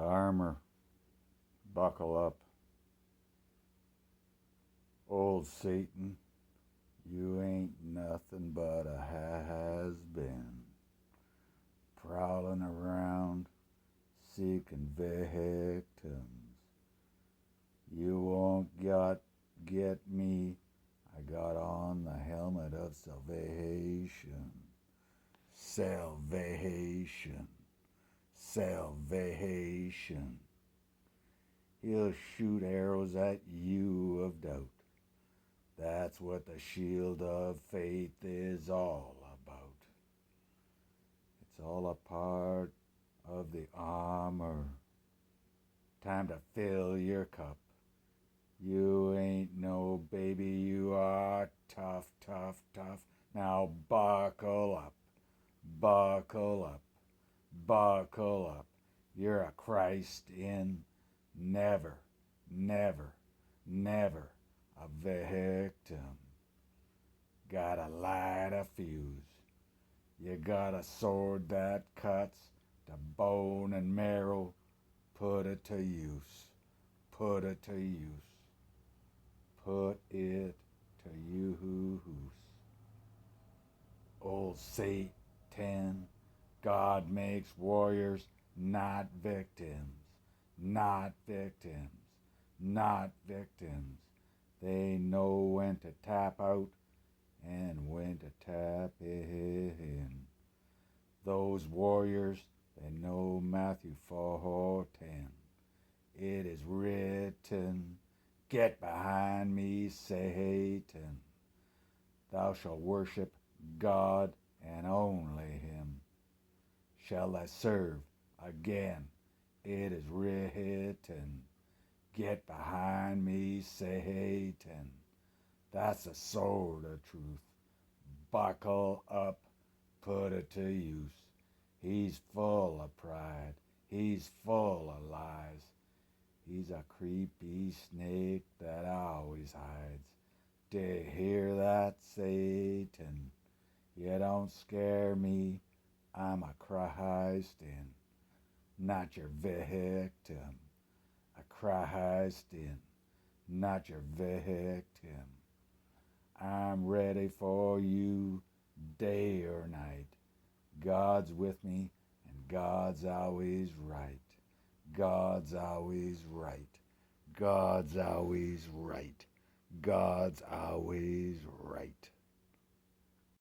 Armour, buckle up. Old Satan, you ain't nothing but a has-been, prowling around, seeking victims. You won't get me. I got on the helmet of salvation. Salvation. Salvation. He'll shoot arrows at you of doubt. That's what the shield of faith is all about. It's all a part of the armor. Time to fill your cup. You ain't no baby, you are tough, tough, tough. Now buckle up, buckle up, buckle up. You're a Christ in, never, never, never a victim. Gotta light a fuse. You got a sword that cuts to bone and marrow. Put it to use. Put it to use. Put it to use. Old Satan, God makes warriors, not victims. Not victims. Not victims. They know when to tap out and when to tap in. Those warriors, they know Matthew 4:10. It is written, get behind me, Satan. Thou shalt worship God and only him. Shall thy serve again? It is written, get behind me, Satan. That's the sword of truth. Buckle up, put it to use. He's full of pride. He's full of lies. He's a creepy snake that always hides. Do you hear that, Satan? You don't scare me. I'm a Christ in, not your victim. A Christ in, not your victim. I'm ready for you day or night. God's with me and God's always right. God's always right. God's always right. God's always right.